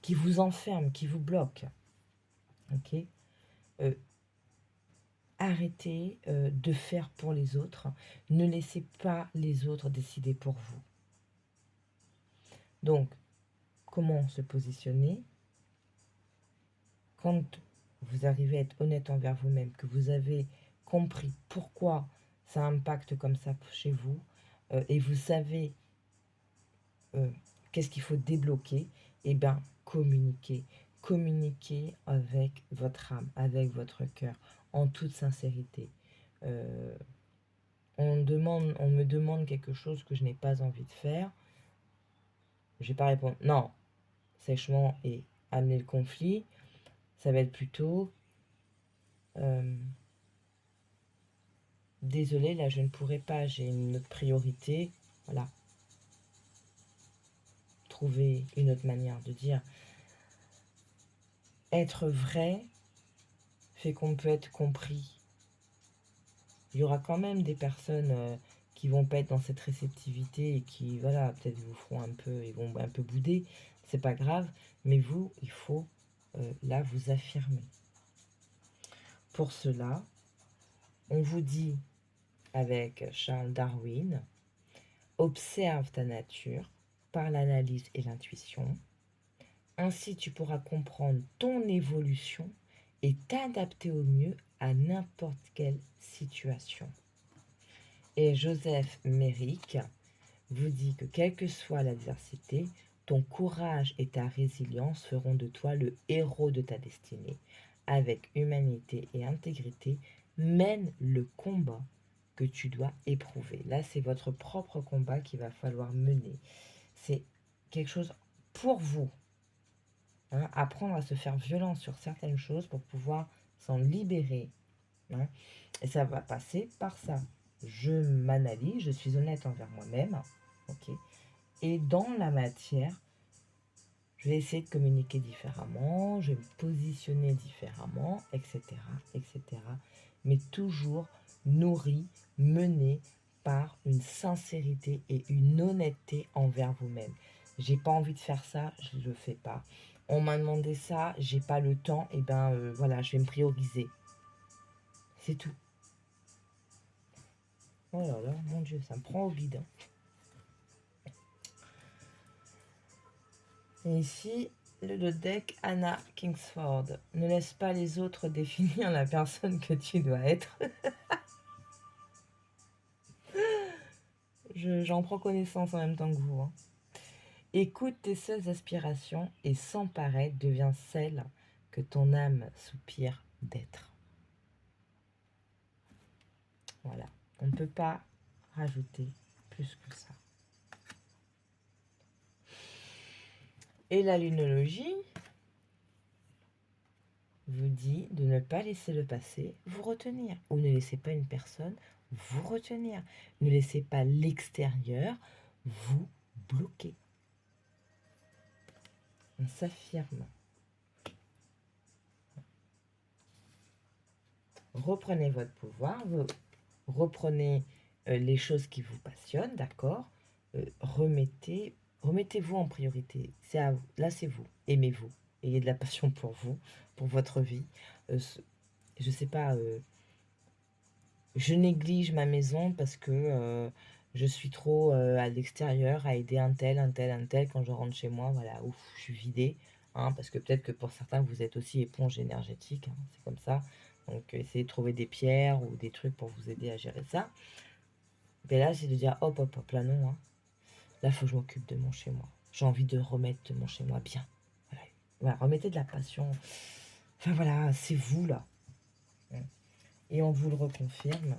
qui vous enferme, qui vous bloque. Ok. Arrêtez de faire pour les autres. Ne laissez pas les autres décider pour vous. Donc, comment se positionner? Quand vous arrivez à être honnête envers vous-même, que vous avez compris pourquoi ça impacte comme ça chez vous, et vous savez qu'est-ce qu'il faut débloquer, eh bien, communiquez. Communiquez avec votre âme, avec votre cœur, en toute sincérité. On me demande quelque chose que je n'ai pas envie de faire. Je vais pas répondre non, sèchement, et amener le conflit. Ça va être plutôt désolé, là je ne pourrai pas, j'ai une autre priorité. Voilà. Trouver une autre manière de dire. Être vrai fait qu'on peut être compris. Il y aura quand même des personnes qui vont pas être dans cette réceptivité et qui, voilà, peut-être vous feront un peu, ils vont un peu bouder. C'est pas grave, mais vous, il faut là vous affirmer. Pour cela, on vous dit avec Charles Darwin, observe ta nature par l'analyse et l'intuition. Ainsi, tu pourras comprendre ton évolution et t'adapter au mieux à n'importe quelle situation. Et Joseph Merrick vous dit que quelle que soit l'adversité, ton courage et ta résilience feront de toi le héros de ta destinée. Avec humanité et intégrité, mène le combat que tu dois éprouver. Là, c'est votre propre combat qu'il va falloir mener. C'est quelque chose pour vous. Hein, apprendre à se faire violence sur certaines choses pour pouvoir s'en libérer. Hein, et ça va passer par ça. Je m'analyse, je suis honnête envers moi-même. Ok. Et dans la matière, je vais essayer de communiquer différemment, je vais me positionner différemment, etc., etc. Mais toujours nourri, mené par une sincérité et une honnêteté envers vous-même. J'ai pas envie de faire ça, je le fais pas. On m'a demandé ça, j'ai pas le temps, et ben voilà, je vais me prioriser. C'est tout. Oh là là, mon Dieu, ça me prend au vide. Et ici, le deck Anna Kingsford. Ne laisse pas les autres définir la personne que tu dois être. J'en prends connaissance en même temps que vous. Hein. Écoute tes seules aspirations et sans paraître devient celle que ton âme soupire d'être. Voilà. On ne peut pas rajouter plus que ça. Et la lunologie vous dit de ne pas laisser le passé vous retenir. Ou ne laissez pas une personne vous retenir. Ne laissez pas l'extérieur vous bloquer. On s'affirme. Reprenez votre pouvoir, vous reprenez les choses qui vous passionnent, d'accord. Remettez-vous en priorité. C'est à vous. Là, c'est vous. Aimez-vous. Ayez de la passion pour vous, pour votre vie. Je sais pas, je néglige ma maison parce que je suis trop à l'extérieur à aider un tel. Quand je rentre chez moi, voilà, ouf, je suis vidée. Hein, parce que peut-être que pour certains, vous êtes aussi éponge énergétique. Hein, c'est comme ça. Donc, essayez de trouver des pierres ou des trucs pour vous aider à gérer ça. Mais là, c'est de dire, hop, hop, hop, là, non. Hein. Là, il faut que je m'occupe de mon chez-moi. J'ai envie de remettre mon chez-moi bien. Voilà, remettez de la passion. Enfin, voilà, c'est vous, là. Et on vous le reconfirme.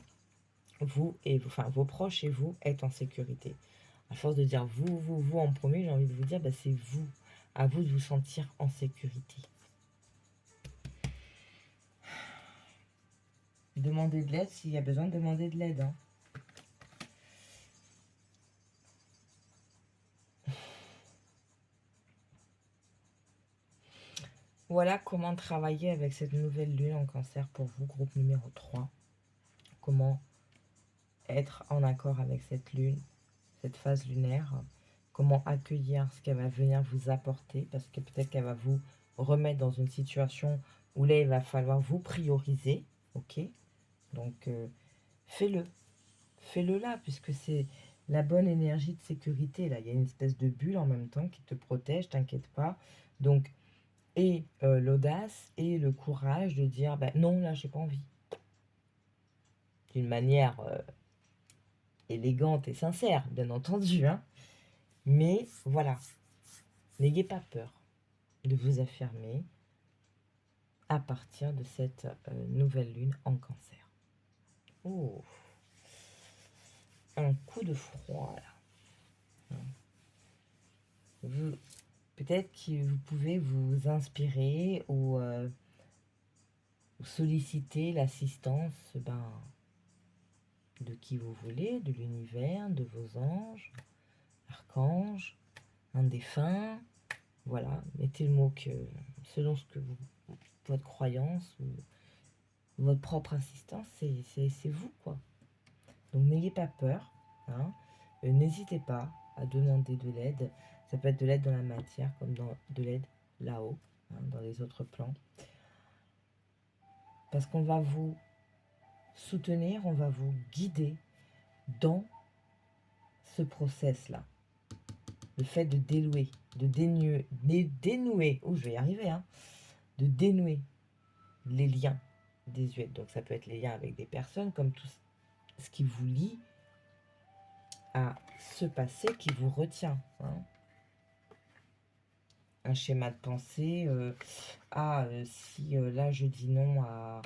Vous et vous, enfin, vos proches et vous êtes en sécurité. À force de dire vous en premier, j'ai envie de vous dire, bah, c'est vous. À vous de vous sentir en sécurité. Demandez de l'aide s'il y a besoin de demander de l'aide. Hein. Voilà comment travailler avec cette nouvelle lune en cancer pour vous, groupe numéro 3. Comment être en accord avec cette lune, cette phase lunaire. comment accueillir ce qu'elle va venir vous apporter, parce que peut-être qu'elle va vous remettre dans une situation où là, il va falloir vous prioriser, ok? Donc, fais-le. Fais-le là, puisque c'est la bonne énergie de sécurité. Là, il y a une espèce de bulle en même temps qui te protège, t'inquiète pas. Donc, et l'audace et le courage de dire, bah, non, là, j'ai pas envie. D'une manière élégante et sincère, bien entendu, hein. Mais voilà, n'ayez pas peur de vous affirmer à partir de cette nouvelle lune en Cancer. Oh, un coup de froid là. Peut-être que vous pouvez vous inspirer ou solliciter l'assistance de qui vous voulez, de l'univers, de vos anges, archanges, un défunt. Voilà, mettez le mot que selon ce que votre croyance ou votre propre assistance, c'est vous, quoi. Donc n'ayez pas peur, hein. N'hésitez pas à demander de l'aide. Ça peut être de l'aide dans la matière comme de l'aide là-haut, hein, dans les autres plans. Parce qu'on va vous soutenir, on va vous guider dans ce process-là. Le fait de dénouer, dénouer, je vais y arriver, hein, de dénouer les liens désuets. Donc ça peut être les liens avec des personnes, comme tout ce qui vous lie à ce passé qui vous retient, hein. Un schéma de pensée, si là je dis non à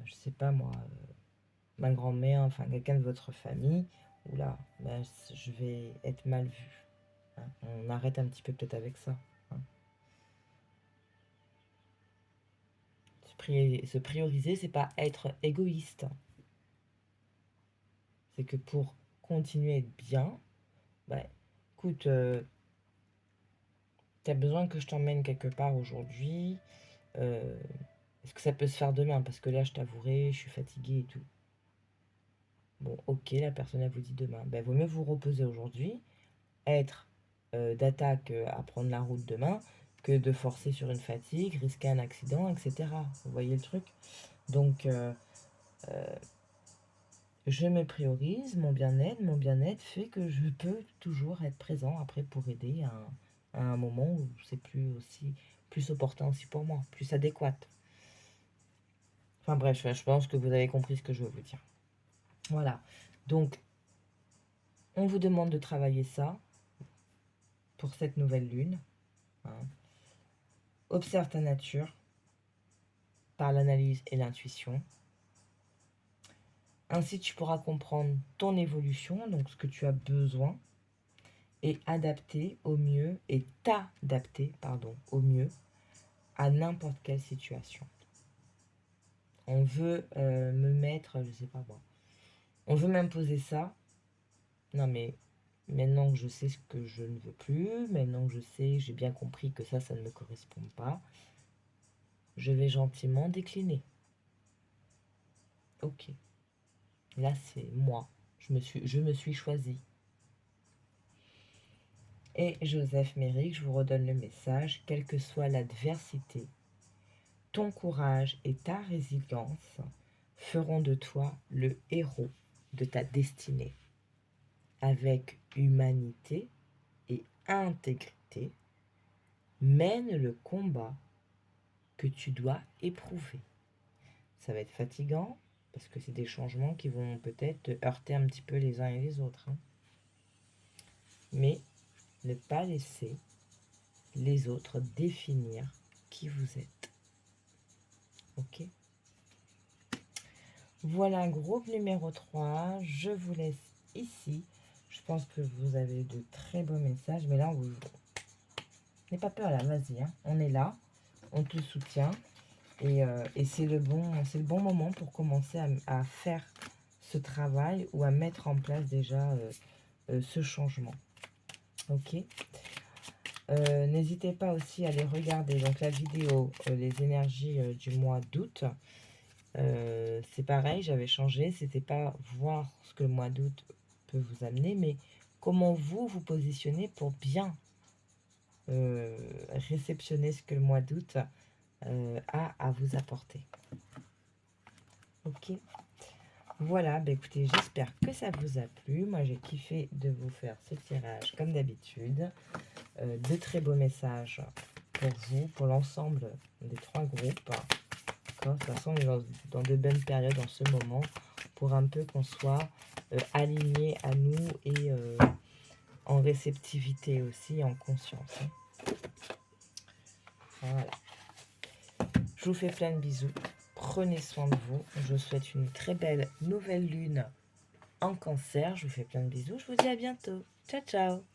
je sais pas moi, ma grand-mère, enfin quelqu'un de votre famille, oula, ben, je vais être mal vue, hein. On arrête un petit peu peut-être avec ça, hein. Se prioriser, c'est pas être égoïste. C'est que pour continuer à être bien, bah, écoute, t'as besoin que je t'emmène quelque part aujourd'hui. Est-ce que ça peut se faire demain? Parce que là, je t'avouerai, je suis fatiguée et tout. Bon, ok, la personne, elle vous dit demain. Ben, vaut mieux vous reposer aujourd'hui, être d'attaque à prendre la route demain, que de forcer sur une fatigue, risquer un accident, etc. Vous voyez le truc? Donc, je me priorise, mon bien-être fait que je peux toujours être présent après pour aider à un moment où c'est plus opportun aussi pour moi, plus adéquat. Enfin bref, je pense que vous avez compris ce que je veux vous dire. Voilà, donc on vous demande de travailler ça pour cette nouvelle lune, hein. Observe ta nature par l'analyse et l'intuition. Ainsi, tu pourras comprendre ton évolution, donc ce que tu as besoin, et t'adapter au mieux au mieux à n'importe quelle situation. On veut me mettre, je sais pas moi, on veut m'imposer ça. Non mais maintenant que je sais ce que je ne veux plus, maintenant que j'ai bien compris que ça ne me correspond pas, je vais gentiment décliner. Ok. Là c'est moi. Je me suis choisi. Et Joseph Méric, je vous redonne le message, quelle que soit l'adversité, ton courage et ta résilience feront de toi le héros de ta destinée. Avec humanité et intégrité, mène le combat que tu dois éprouver. Ça va être fatigant parce que c'est des changements qui vont peut-être te heurter un petit peu les uns et les autres, hein. Mais ne pas laisser les autres définir qui vous êtes. Ok? Voilà, groupe numéro 3. Je vous laisse ici. Je pense que vous avez de très beaux messages. Mais là, n'aie pas peur, là, vas-y, hein. On est là. On te soutient. Et c'est le bon moment pour commencer à faire ce travail ou à mettre en place déjà ce changement. Ok? N'hésitez pas aussi à aller regarder donc la vidéo les énergies du mois d'août. C'est pareil, j'avais changé. C'était pas voir ce que le mois d'août peut vous amener, mais comment vous vous positionnez pour bien réceptionner ce que le mois d'août a à vous apporter. Ok. Voilà, bah écoutez, j'espère que ça vous a plu. Moi, j'ai kiffé de vous faire ce tirage comme d'habitude. De très beaux messages pour vous, pour l'ensemble des 3 groupes. De toute façon, on est dans de bonnes périodes en ce moment pour un peu qu'on soit aligné à nous et en réceptivité aussi, en conscience. Voilà. Je vous fais plein de bisous. Prenez soin de vous. Je vous souhaite une très belle nouvelle lune en Cancer. Je vous fais plein de bisous. Je vous dis à bientôt. Ciao, ciao.